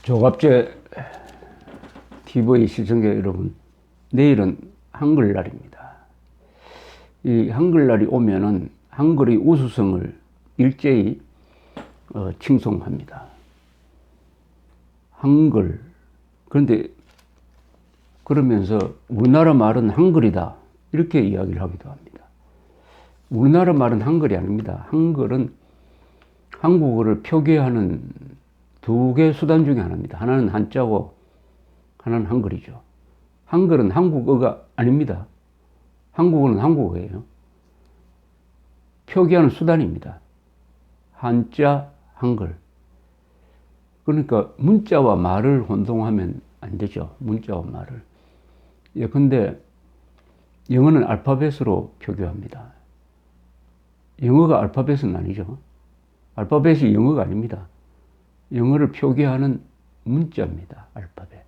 조갑제 TV 시청자 여러분, 내일은 한글날입니다. 이 한글날이 오면은 한글의 우수성을 일제히 칭송합니다. 한글. 그런데 그러면서 우리나라 말은 한글이다, 이렇게 이야기를 하기도 합니다. 우리나라 말은 한글이 아닙니다. 한글은 한국어를 표기하는 두 개의 수단 중에 하나입니다. 하나는 한자고 하나는 한글이죠. 한글은 한국어가 아닙니다. 한국어는 한국어예요. 표기하는 수단입니다. 한자, 한글. 그러니까 문자와 말을 혼동하면 안 되죠. 문자와 말을. 예컨대 영어는 알파벳으로 표기합니다. 영어가 알파벳은 아니죠. 알파벳이 영어가 아닙니다. 영어를 표기하는 문자입니다. 알파벳.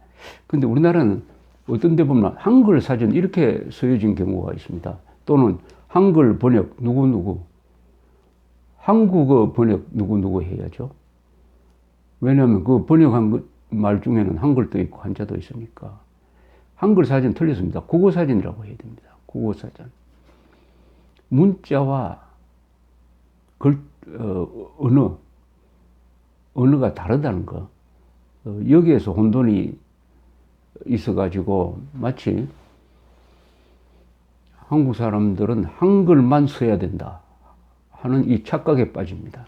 근데 우리나라는 어떤 데 보면 한글 사전 이렇게 쓰여진 경우가 있습니다. 또는 한글 번역 누구누구, 한국어 번역 누구누구 해야죠. 왜냐하면 그 번역한 말 중에는 한글도 있고 한자도 있으니까. 한글 사전 틀렸습니다. 국어 사전이라고 해야 됩니다. 국어 사전. 문자와 언어가 다르다는 거. 여기에서 혼돈이 있어가지고 마치 한국 사람들은 한글만 써야 된다 하는 이 착각에 빠집니다.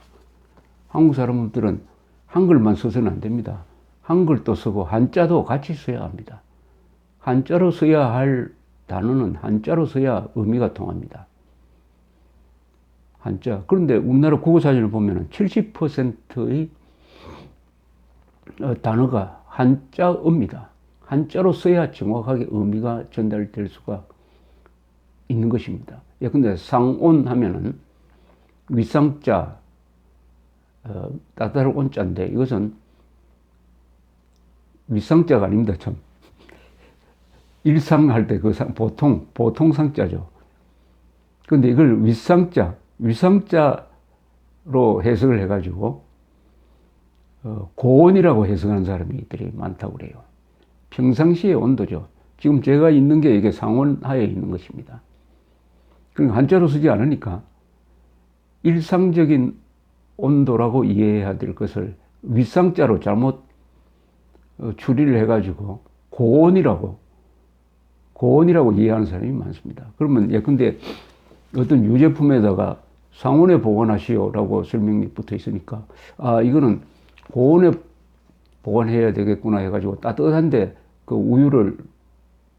한국 사람들은 한글만 써서는 안 됩니다. 한글도 쓰고 한자도 같이 써야 합니다. 한자로 써야 할 단어는 한자로 써야 의미가 통합니다. 한자. 그런데 우리나라 국어사전을 보면 70%의 단어가 한자어입니다. 한자로 써야 정확하게 의미가 전달될 수가 있는 것입니다. 예컨대 상온 하면은 위상자, 따따를 온자인데 이것은 위상자가 아닙니다. 참. 일상할 때 그 보통 상자죠. 근데 이걸 위상자로 해석을 해가지고 고온이라고 해석하는 사람들이 많다고 그래요. 평상시의 온도죠. 지금 제가 있는 게 이게 상온하에 있는 것입니다. 그러니까 한자로 쓰지 않으니까 일상적인 온도라고 이해해야 될 것을 위상자로 잘못 추리를 해가지고 고온이라고 이해하는 사람이 많습니다. 그러면 예컨대 어떤 유제품에다가 상온에 보관하시오라고 설명이 붙어 있으니까 이거는 고온에 보관해야 되겠구나 해가지고 따뜻한데 그 우유를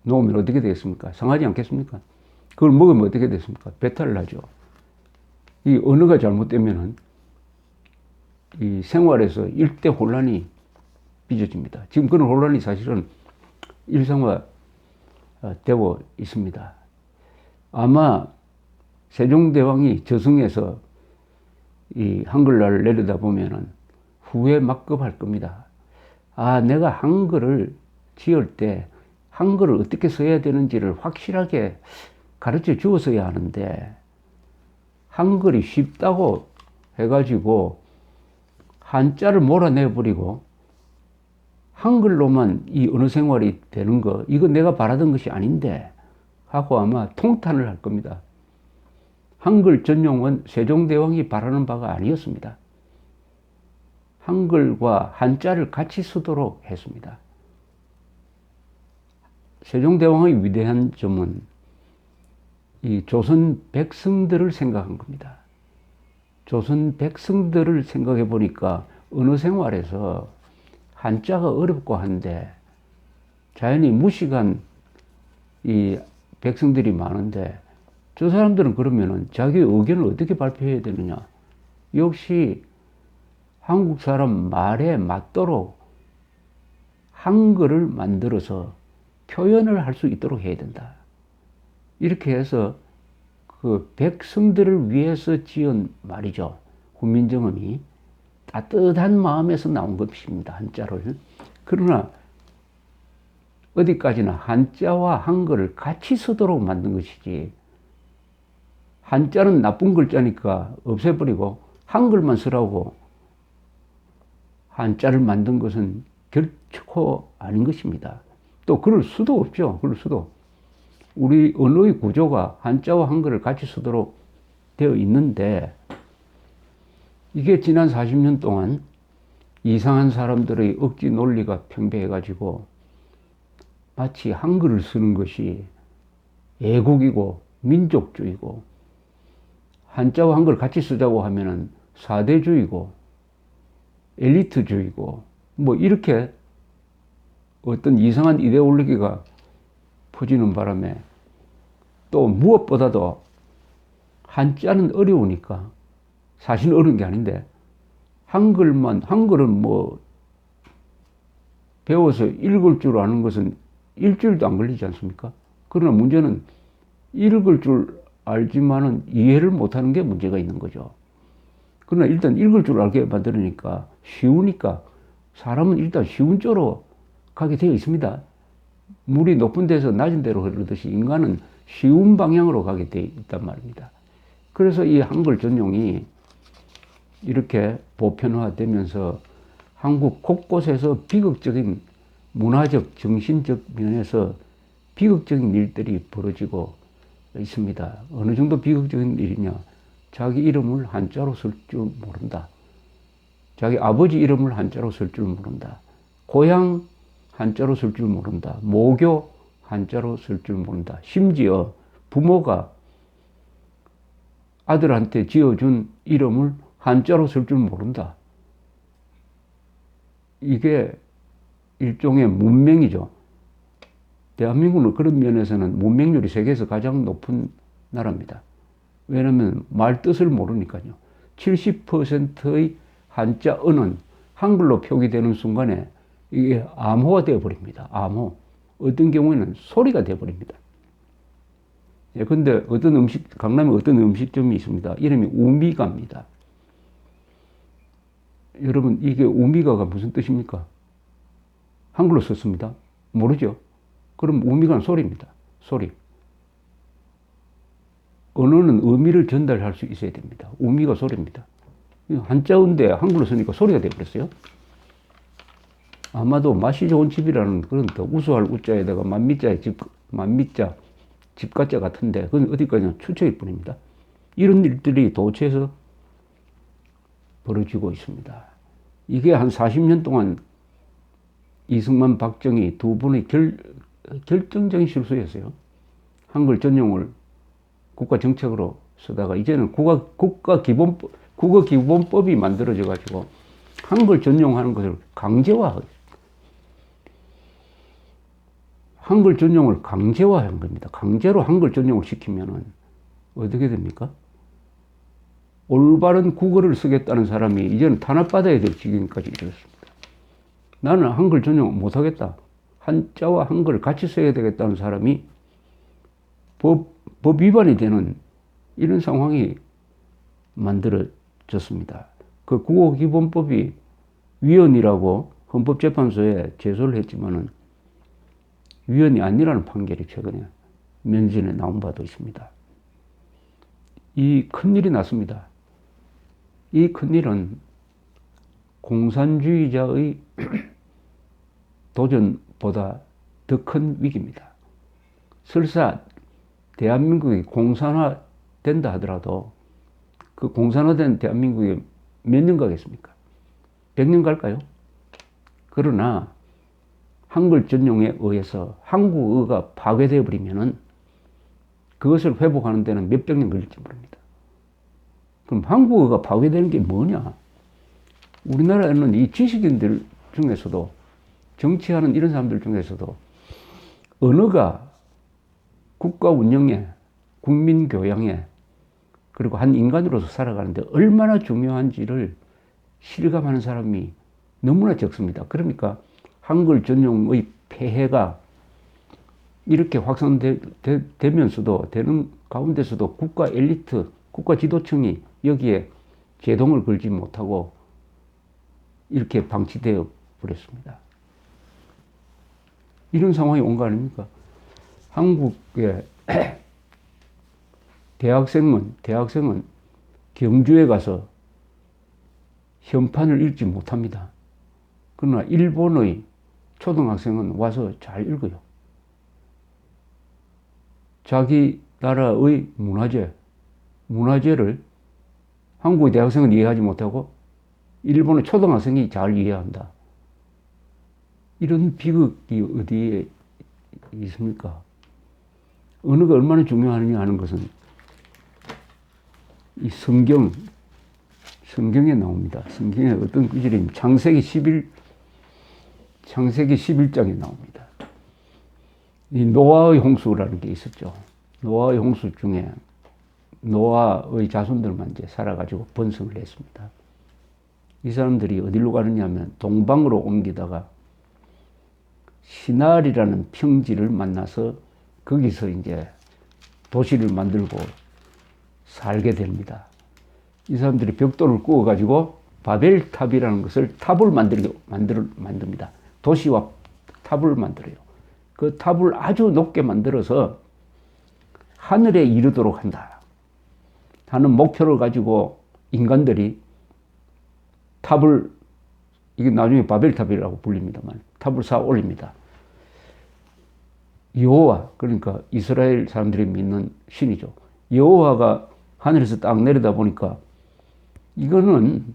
놓으면 어떻게 되겠습니까? 상하지 않겠습니까? 그걸 먹으면 어떻게 됐습니까? 배탈을 하죠. 이 언어가 잘못되면은 이 생활에서 일대 혼란이 빚어집니다. 지금 그런 혼란이 사실은 일상화 되고 있습니다. 아마 세종대왕이 저승에서 이 한글날을 내려다보면은 후회 막급할 겁니다. 내가 한글을 지을 때 한글을 어떻게 써야 되는지를 확실하게 가르쳐 주었어야 하는데 한글이 쉽다고 해가지고 한자를 몰아내버리고 한글로만 이 언어 생활이 되는 거, 이거 내가 바라던 것이 아닌데 하고 아마 통탄을 할 겁니다. 한글 전용은 세종대왕이 바라는 바가 아니었습니다. 한글과 한자를 같이 쓰도록 했습니다. 세종대왕의 위대한 점은 이 조선 백성들을 생각한 겁니다. 조선 백성들을 생각해 보니까 언어 생활에서 한자가 어렵고 한데 자연히 무식한 이 백성들이 많은데 저 사람들은 그러면은 자기 의견을 어떻게 발표해야 되느냐. 역시 한국 사람 말에 맞도록 한글을 만들어서 표현을 할 수 있도록 해야 된다. 이렇게 해서 그 백성들을 위해서 지은 말이죠. 훈민정음이 따뜻한 마음에서 나온 것입니다. 한자를. 그러나 어디까지나 한자와 한글을 같이 쓰도록 만든 것이지, 한자는 나쁜 글자니까 없애버리고 한글만 쓰라고 한자를 만든 것은 결코 아닌 것입니다. 또 그럴 수도 없죠. 그럴 수도. 우리 언어의 구조가 한자와 한글을 같이 쓰도록 되어 있는데 이게 지난 40년 동안 이상한 사람들의 억지 논리가 팽배해가지고 마치 한글을 쓰는 것이 애국이고 민족주의고 한자와 한글을 같이 쓰자고 하면은 사대주의고 엘리트주의고 뭐 이렇게 어떤 이상한 이데올로기가 퍼지는 바람에 또 무엇보다도 한자는 어려우니까 사실 어려운 게 아닌데 한글은 뭐 배워서 읽을 줄 아는 것은 일주일도 안 걸리지 않습니까? 그러나 문제는 읽을 줄 알지만은 이해를 못하는 게 문제가 있는 거죠. 그러나 일단 읽을 줄 알게 만들으니까 쉬우니까 사람은 일단 쉬운 쪽으로 가게 되어 있습니다. 물이 높은 데서 낮은 데로 흐르듯이 인간은 쉬운 방향으로 가게 되어 있단 말입니다. 그래서 이 한글 전용이 이렇게 보편화되면서 한국 곳곳에서 비극적인 문화적, 정신적 면에서 비극적인 일들이 벌어지고 있습니다. 어느 정도 비극적인 일이냐? 자기 이름을 한자로 쓸 줄 모른다. 자기 아버지 이름을 한자로 쓸 줄 모른다. 고향 한자로 쓸 줄 모른다. 모교 한자로 쓸 줄 모른다. 심지어 부모가 아들한테 지어준 이름을 한자로 쓸 줄 모른다. 이게 일종의 문맹이죠. 대한민국은 그런 면에서는 문맹률이 세계에서 가장 높은 나라입니다. 왜냐하면 말 뜻을 모르니까요. 70%의 한자 언어는 한글로 표기되는 순간에 이게 암호가 되어버립니다. 암호. 어떤 경우에는 소리가 되어버립니다. 예, 근데 강남에 어떤 음식점이 있습니다. 이름이 우미가입니다. 여러분, 이게 우미가가 무슨 뜻입니까? 한글로 썼습니다. 모르죠? 그럼 우미가는 소리입니다. 소리. 언어는 의미를 전달할 수 있어야 됩니다. 우미가 소리입니다. 한자어인데 한글로 쓰니까 소리가 되어버렸어요. 아마도 맛이 좋은 집이라는 그런 더 우수할 우자에다가 만미자, 집가자 같은데 그건 어디까지나 추측일 뿐입니다. 이런 일들이 도처에서 벌어지고 있습니다. 이게 한 40년 동안 이승만, 박정희 두 분의 결정적인 실수였어요. 한글 전용을 국가 정책으로 쓰다가 이제는 국가 기본법이 만들어져 가지고 한글 전용하는 것을 한글 전용을 강제화한 겁니다. 강제로 한글 전용을 시키면은 어떻게 됩니까? 올바른 국어를 쓰겠다는 사람이 이제는 탄압받아야 될 지경까지 이르렀습니다. 나는 한글 전용 못하겠다. 한자와 한글을 같이 써야 되겠다는 사람이 법 위반이 되는 이런 상황이 만들어졌습니다. 그 국어기본법이 위헌이라고 헌법재판소에 제소를 했지만은 위헌이 아니라는 판결이 최근에 면전에 나온 바도 있습니다. 이 큰일이 났습니다. 이 큰일은 공산주의자의 도전보다 더 큰 위기입니다. 설사 대한민국이 공산화된다 하더라도 그 공산화된 대한민국이 몇 년 가겠습니까? 100년 갈까요? 그러나 한글 전용에 의해서 한국어가 파괴되어 버리면은 그것을 회복하는 데는 몇백 년 걸릴지 모릅니다. 그럼 한국어가 파괴되는 게 뭐냐? 우리나라에는 이 지식인들 중에서도 정치하는 이런 사람들 중에서도 언어가 국가 운영에, 국민 교양에, 그리고 한 인간으로서 살아가는데 얼마나 중요한지를 실감하는 사람이 너무나 적습니다. 그러니까 한글 전용의 폐해가 이렇게 확산되면서도 되는 가운데서도 국가 엘리트, 국가 지도층이 여기에 제동을 걸지 못하고 이렇게 방치되어 버렸습니다. 이런 상황이 온 거 아닙니까? 한국의 대학생은 경주에 가서 현판을 읽지 못합니다. 그러나 일본의 초등학생은 와서 잘 읽어요. 자기 나라의 문화재를 한국의 대학생은 이해하지 못하고 일본의 초등학생이 잘 이해한다. 이런 비극이 어디에 있습니까? 언어가 얼마나 중요하느냐 하는 것은 이 성경에 나옵니다. 성경에 어떤 구절이 창세기 11장에 나옵니다. 이 노아의 홍수라는 게 있었죠. 노아의 홍수 중에 노아의 자손들만 이제 살아가지고 번성을 했습니다. 이 사람들이 어디로 가느냐 하면 동방으로 옮기다가 시날이라는 평지를 만나서 거기서 이제 도시를 만들고 살게 됩니다. 이 사람들이 벽돌을 구워가지고 바벨탑이라는 것을 탑을 만듭니다. 도시와 탑을 만들어요. 그 탑을 아주 높게 만들어서 하늘에 이르도록 한다 하는 목표를 가지고 인간들이 탑을, 이게 나중에 바벨탑이라고 불립니다만, 탑을 쌓아 올립니다. 여호와, 그러니까 이스라엘 사람들이 믿는 신이죠. 여호와가 하늘에서 딱 내려다 보니까 이거는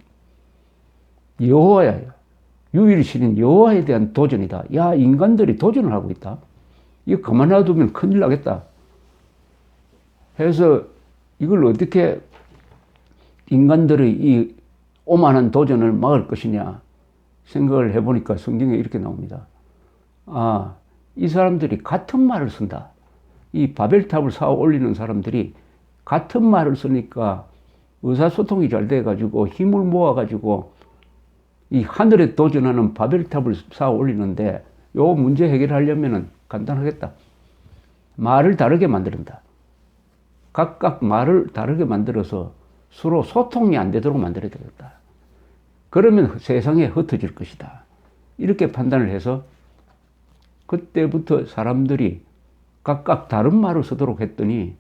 여호와야. 유일신인 여호와에 대한 도전이다. 야, 인간들이 도전을 하고 있다. 이거 가만 놔두면 큰일 나겠다. 해서 이걸 어떻게 인간들의 이 오만한 도전을 막을 것이냐 생각을 해보니까 성경에 이렇게 나옵니다. 아, 이 사람들이 같은 말을 쓴다. 이 바벨탑을 쌓아 올리는 사람들이 같은 말을 쓰니까 의사소통이 잘 돼가지고 힘을 모아가지고 이 하늘에 도전하는 바벨탑을 쌓아 올리는데 요 문제 해결하려면은 간단하겠다. 말을 다르게 만든다. 각각 말을 다르게 만들어서 서로 소통이 안 되도록 만들어야 되겠다. 그러면 세상에 흩어질 것이다. 이렇게 판단을 해서 그때부터 사람들이 각각 다른 말을 쓰도록 했더니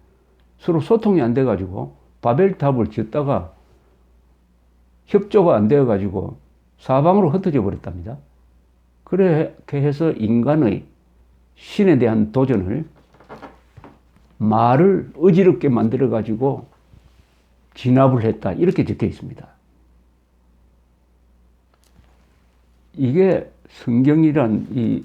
서로 소통이 안 돼가지고 바벨탑을 짓다가 협조가 안 되어가지고 사방으로 흩어져 버렸답니다. 그렇게 해서 인간의 신에 대한 도전을 말을 어지럽게 만들어가지고 진압을 했다. 이렇게 적혀 있습니다. 이게 성경이란 이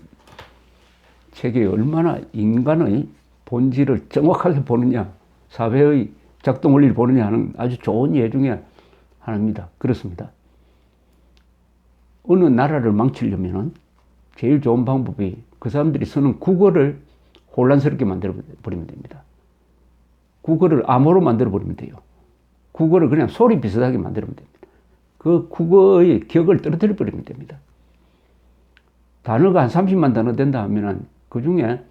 책에 얼마나 인간의 본질을 정확하게 보느냐, 사회의 작동 원리를 보느냐 하는 아주 좋은 예 중에 하나입니다. 그렇습니다. 어느 나라를 망치려면 제일 좋은 방법이 그 사람들이 쓰는 국어를 혼란스럽게 만들어버리면 됩니다. 국어를 암호로 만들어버리면 돼요. 국어를 그냥 소리 비슷하게 만들면 됩니다. 그 국어의 격을 떨어뜨려버리면 됩니다. 단어가 한 30만 단어 된다 하면 그 중에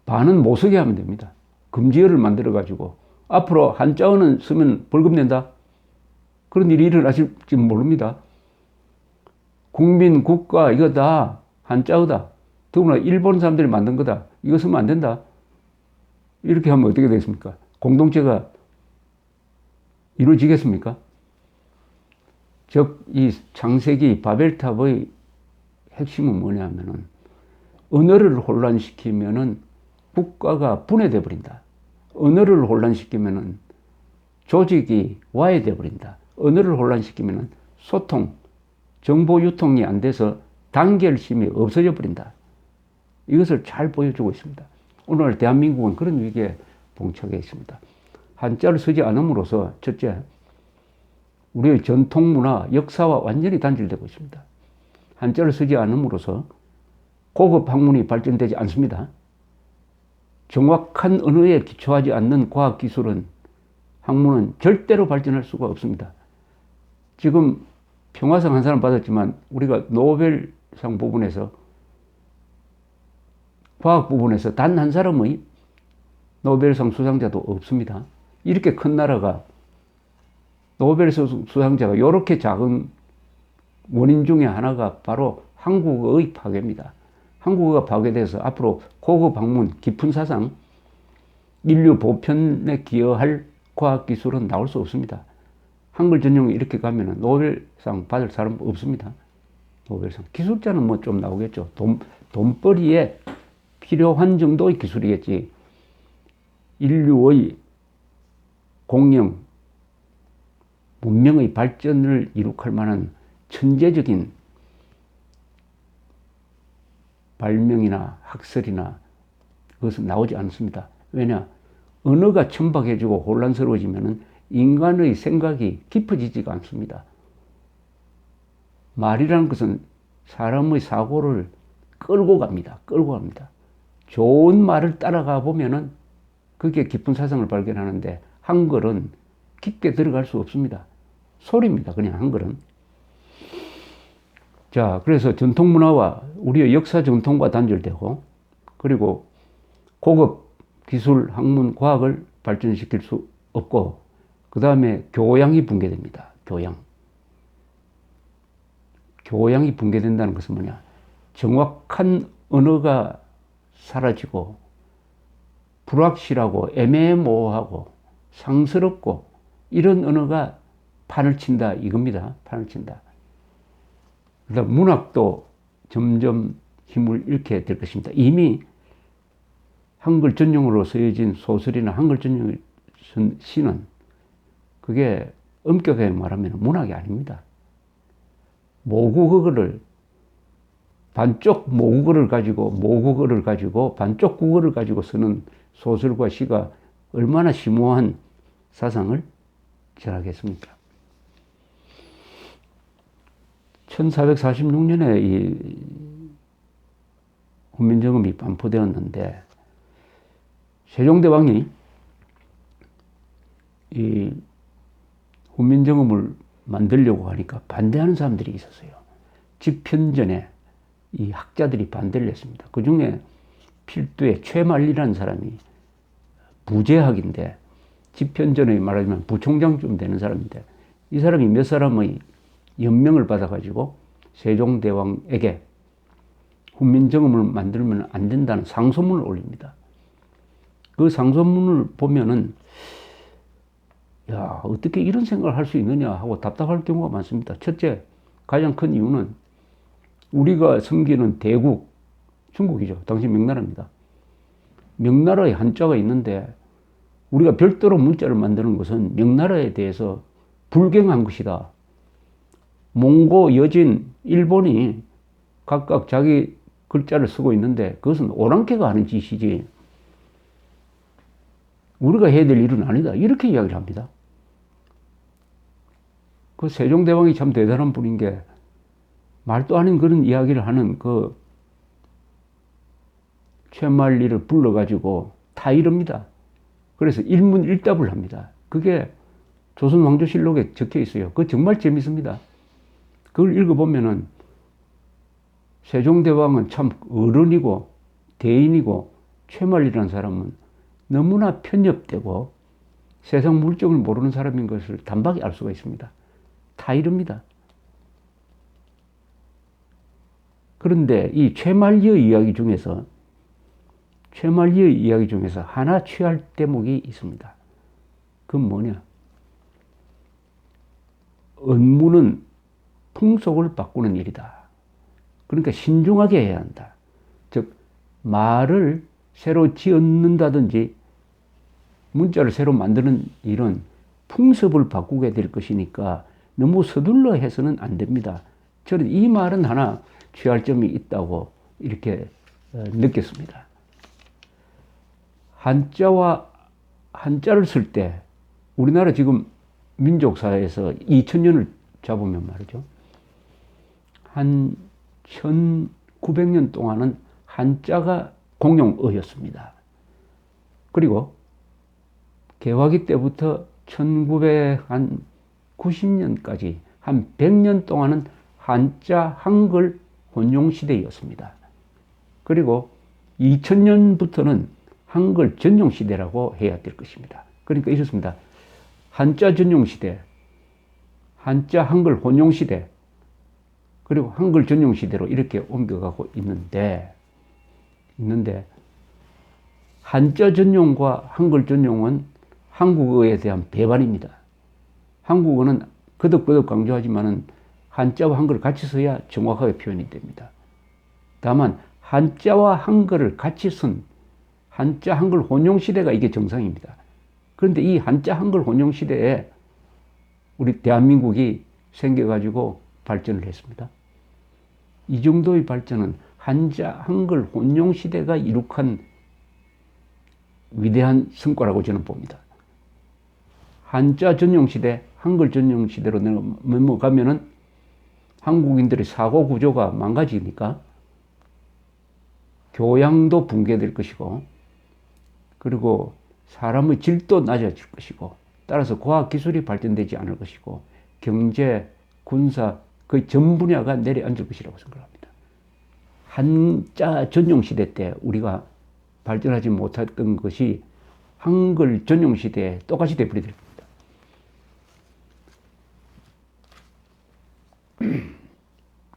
반은 못 쓰게 하면 됩니다. 금지어를 만들어가지고 앞으로 한자어는 쓰면 벌금 낸다. 그런 일이 일어나실지 모릅니다. 국민, 국가 이거 다 한자어다. 더구나 일본 사람들이 만든 거다. 이거 쓰면 안 된다. 이렇게 하면 어떻게 되겠습니까? 공동체가 이루어지겠습니까? 즉, 이 창세기 바벨탑의 핵심은 뭐냐면은 언어를 혼란시키면은 국가가 분해돼 버린다. 언어를 혼란시키면은 조직이 와해돼 버린다. 언어를 혼란시키면은 소통, 정보 유통이 안 돼서 단결심이 없어져 버린다. 이것을 잘 보여주고 있습니다. 오늘 대한민국은 그런 위기에 봉착해 있습니다. 한자를 쓰지 않음으로써 첫째, 우리의 전통문화, 역사와 완전히 단절되고 있습니다. 한자를 쓰지 않음으로써 고급 학문이 발전되지 않습니다. 정확한 언어에 기초하지 않는 과학기술은, 학문은 절대로 발전할 수가 없습니다. 지금 평화상 한 사람 받았지만 우리가 노벨상 부분에서, 과학 부분에서 단 한 사람의 노벨상 수상자도 없습니다. 이렇게 큰 나라가 노벨상 수상자가 이렇게 작은 원인 중에 하나가 바로 한국어의 파괴입니다. 한국어가 파괴돼서 앞으로 고급 학문, 깊은 사상, 인류 보편에 기여할 과학기술은 나올 수 없습니다. 한글 전용이 이렇게 가면은 노벨상 받을 사람 없습니다. 노벨상. 기술자는 뭐 좀 나오겠죠. 돈벌이에 필요한 정도의 기술이겠지. 인류의 공영, 문명의 발전을 이룩할 만한 천재적인 발명이나 학설이나 그것은 나오지 않습니다. 왜냐? 언어가 천박해지고 혼란스러워지면 인간의 생각이 깊어지지가 않습니다. 말이라는 것은 사람의 사고를 끌고 갑니다. 끌고 갑니다. 좋은 말을 따라가 보면은 그게 깊은 사상을 발견하는데 한글은 깊게 들어갈 수 없습니다. 소리입니다. 그냥 한글은. 자, 그래서 전통문화와 우리의 역사 전통과 단절되고 그리고 고급 기술, 학문, 과학을 발전시킬 수 없고 그 다음에 교양이 붕괴됩니다. 교양이 붕괴된다는 것은 뭐냐? 정확한 언어가 사라지고 불확실하고 애매모호하고 상스럽고 이런 언어가 판을 친다 이겁니다. 판을 친다. 그다음 문학도 점점 힘을 잃게 될 것입니다. 이미 한글 전용으로 쓰여진 소설이나 한글 전용 시는 그게 엄격하게 말하면 문학이 아닙니다. 모국어를 반쪽 모국어를 가지고 반쪽 국어를 가지고 쓰는 소설과 시가 얼마나 심오한 사상을 전하겠습니까? 1446년에 이 훈민정음이 반포되었는데 세종대왕이 이 훈민정음을 만들려고 하니까 반대하는 사람들이 있었어요. 집현전에 이 학자들이 반대를 했습니다. 그 중에 필두의 최만리라는 사람이 부재학인데 집현전에 말하자면 부총장쯤 되는 사람인데 이 사람이 몇 사람의 연명을 받아가지고 세종대왕에게 훈민정음을 만들면 안 된다는 상소문을 올립니다. 그 상소문을 보면은 야, 어떻게 이런 생각을 할 수 있느냐 하고 답답할 경우가 많습니다. 첫째, 가장 큰 이유는 우리가 섬기는 대국, 중국이죠. 당시 명나라입니다. 명나라의 한자가 있는데 우리가 별도로 문자를 만드는 것은 명나라에 대해서 불경한 것이다. 몽고, 여진, 일본이 각각 자기 글자를 쓰고 있는데 그것은 오랑캐가 하는 짓이지 우리가 해야 될 일은 아니다. 이렇게 이야기를 합니다. 그 세종대왕이 참 대단한 분인 게 말도 아닌 그런 이야기를 하는 그 최만리를 불러가지고 다 이릅니다. 그래서 일문일답을 합니다. 그게 조선왕조실록에 적혀 있어요. 그거 정말 재밌습니다. 그걸 읽어보면은 세종대왕은 참 어른이고 대인이고 최만리라는 사람은 너무나 편협되고 세상 물정을 모르는 사람인 것을 단박에 알 수가 있습니다. 다 이릅니다. 그런데 이 최만리의 이야기 중에서 하나 취할 대목이 있습니다. 그건 뭐냐? 언문은 풍속을 바꾸는 일이다. 그러니까 신중하게 해야 한다. 즉 말을 새로 지었는다든지 문자를 새로 만드는 일은 풍습을 바꾸게 될 것이니까 너무 서둘러 해서는 안 됩니다. 저는 이 말은 하나 취할 점이 있다고 이렇게 느꼈습니다. 한자를 쓸 때 우리나라 지금 민족사회에서 2000년을 잡으면 말이죠. 한 1900년 동안은 한자가 공용어였습니다. 그리고 개화기 때부터 1990년까지 한 100년 동안은 한자, 한글 혼용 시대였습니다. 그리고 2000년부터는 한글 전용 시대라고 해야 될 것입니다. 그러니까 이렇습니다. 한자 전용 시대, 한자, 한글 혼용 시대, 그리고 한글 전용 시대로 이렇게 옮겨가고 있는데 한자 전용과 한글 전용은 한국어에 대한 배반입니다. 한국어는 거듭거듭 강조하지만은 한자와 한글을 같이 써야 정확하게 표현이 됩니다. 다만 한자와 한글을 같이 쓴 한자 한글 혼용 시대가 이게 정상입니다. 그런데 이 한자 한글 혼용 시대에 우리 대한민국이 생겨가지고 발전을 했습니다. 이 정도의 발전은 한자 한글 혼용 시대가 이룩한 위대한 성과라고 저는 봅니다. 한자 전용 시대, 한글 전용 시대로 넘어가면은 한국인들의 사고 구조가 망가지니까 교양도 붕괴될 것이고, 그리고 사람의 질도 낮아질 것이고, 따라서 과학기술이 발전되지 않을 것이고, 경제, 군사, 거의 전 분야가 내려앉을 것이라고 생각합니다. 한자 전용 시대 때 우리가 발전하지 못했던 것이 한글 전용 시대에 똑같이 되버릴 겁니다.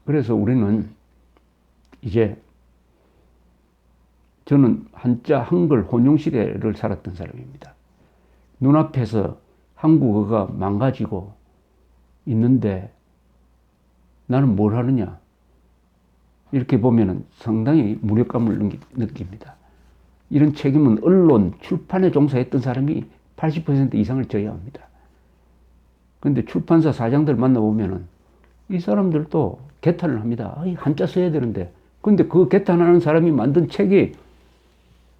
그래서 우리는 이제 저는 한자 한글 혼용 시대를 살았던 사람입니다. 눈앞에서 한국어가 망가지고 있는데 나는 뭘 하느냐, 이렇게 보면은 상당히 무력감을 느낍니다. 이런 책임은 언론, 출판에 종사했던 사람이 80% 이상을 져야 합니다. 그런데 출판사 사장들 만나보면은 이 사람들도 개탄을 합니다. 한자 써야 되는데. 근데 그 개탄하는 사람이 만든 책이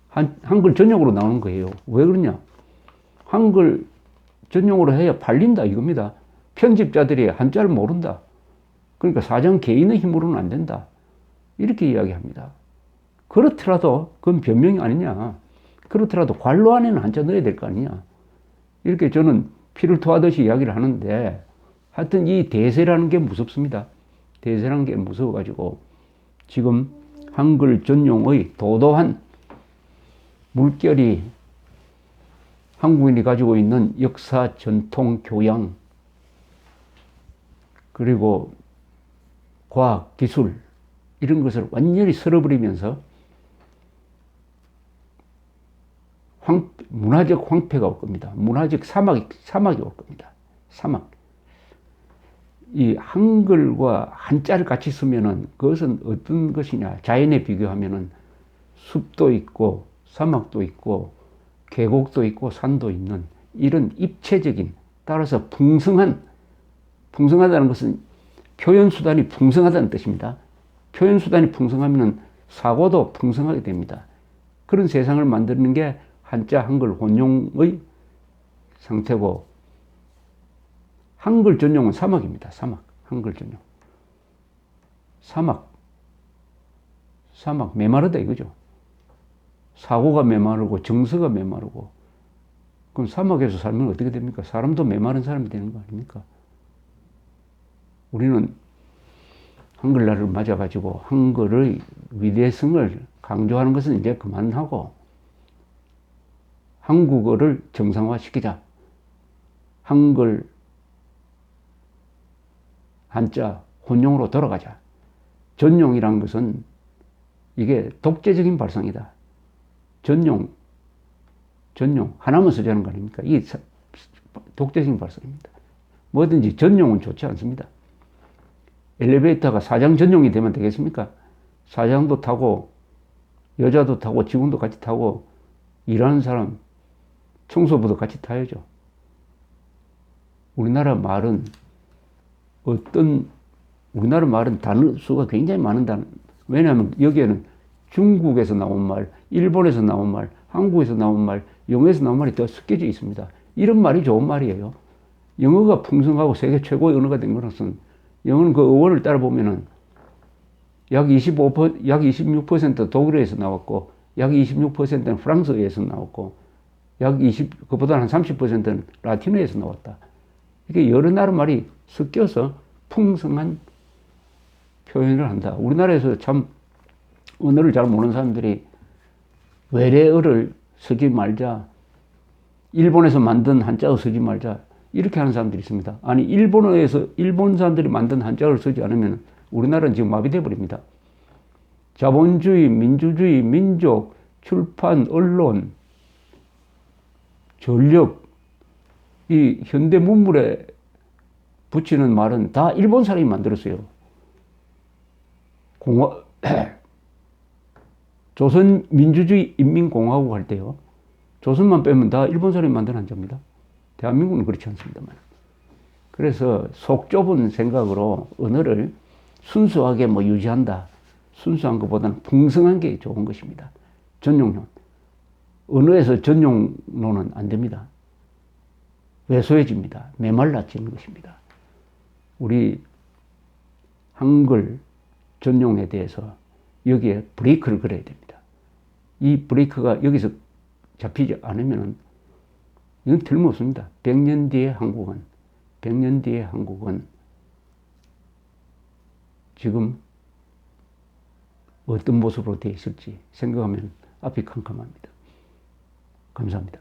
한글 전용으로 나오는 거예요. 왜 그러냐? 한글 전용으로 해야 팔린다 이겁니다. 편집자들이 한자를 모른다. 그러니까 사장 개인의 힘으로는 안 된다. 이렇게 이야기합니다. 그렇더라도 그건 변명이 아니냐. 그렇더라도 관로 안에는 한자 넣어야 될 거 아니냐. 이렇게 저는 피를 토하듯이 이야기를 하는데, 하여튼 이 대세라는 게 무섭습니다. 대세라는 게 무서워가지고 지금 한글 전용의 도도한 물결이 한국인이 가지고 있는 역사, 전통, 교양, 그리고 과학, 기술, 이런 것을 완전히 쓸어버리면서 문화적 황폐가 올 겁니다. 문화적 사막이 올 겁니다. 사막. 이 한글과 한자를 같이 쓰면은 그것은 어떤 것이냐. 자연에 비교하면은 숲도 있고 사막도 있고 계곡도 있고 산도 있는 이런 입체적인, 따라서 풍성하다는 것은 표현수단이 풍성하다는 뜻입니다. 표현수단이 풍성하면 사고도 풍성하게 됩니다. 그런 세상을 만드는 게 한자 한글 혼용의 상태고, 한글 전용은 사막입니다. 사막. 한글 전용. 사막. 메마르다 이거죠. 사고가 메마르고 정서가 메마르고. 그럼 사막에서 살면 어떻게 됩니까? 사람도 메마른 사람이 되는 거 아닙니까? 우리는 한글날을 맞아가지고 한글의 위대성을 강조하는 것은 이제 그만하고 한국어를 정상화시키자. 한글, 한자, 혼용으로 돌아가자. 전용이란 것은 이게 독재적인 발상이다. 전용, 하나만 쓰자는 거 아닙니까? 이게 독재적인 발상입니다. 뭐든지 전용은 좋지 않습니다. 엘리베이터가 사장 전용이 되면 되겠습니까? 사장도 타고, 여자도 타고, 직원도 같이 타고, 일하는 사람, 청소부도 같이 타야죠. 우리나라 말은 단어 수가 굉장히 많은 단어. 왜냐하면 여기에는 중국에서 나온 말, 일본에서 나온 말, 한국에서 나온 말, 영어에서 나온 말이 더 섞여져 있습니다. 이런 말이 좋은 말이에요. 영어가 풍성하고 세계 최고의 언어가 된 것은, 영어는 그 어원을 따라 보면은 약 26% 독일에서 나왔고, 약 26%는 프랑스에서 나왔고, 그보다 한 30%는 라틴어에서 나왔다. 이게 여러 나라 말이 섞여서 풍성한 표현을 한다. 우리나라에서 참 언어를 잘 모르는 사람들이 외래어를 쓰지 말자, 일본에서 만든 한자어 쓰지 말자, 이렇게 하는 사람들이 있습니다. 아니, 일본 사람들이 만든 한자어를 쓰지 않으면 우리나라는 지금 마비돼 버립니다. 자본주의, 민주주의, 민족, 출판, 언론, 전력, 이 현대 문물의 붙이는 말은 다 일본 사람이 만들었어요. 조선민주주의 인민공화국 할 때요. 조선만 빼면 다 일본 사람이 만든 한자입니다. 대한민국은 그렇지 않습니다만. 그래서 속 좁은 생각으로 언어를 순수하게 뭐 유지한다. 순수한 것보다는 풍성한 게 좋은 것입니다. 전용론. 언어에서 전용론은 안 됩니다. 왜소해집니다. 메말라지는 것입니다. 우리 한글 전용에 대해서 여기에 브레이크를 걸어야 됩니다. 이 브레이크가 여기서 잡히지 않으면 이건 틀림없습니다. 100년 뒤에 한국은 지금 어떤 모습으로 되어 있을지 생각하면 앞이 캄캄합니다. 감사합니다.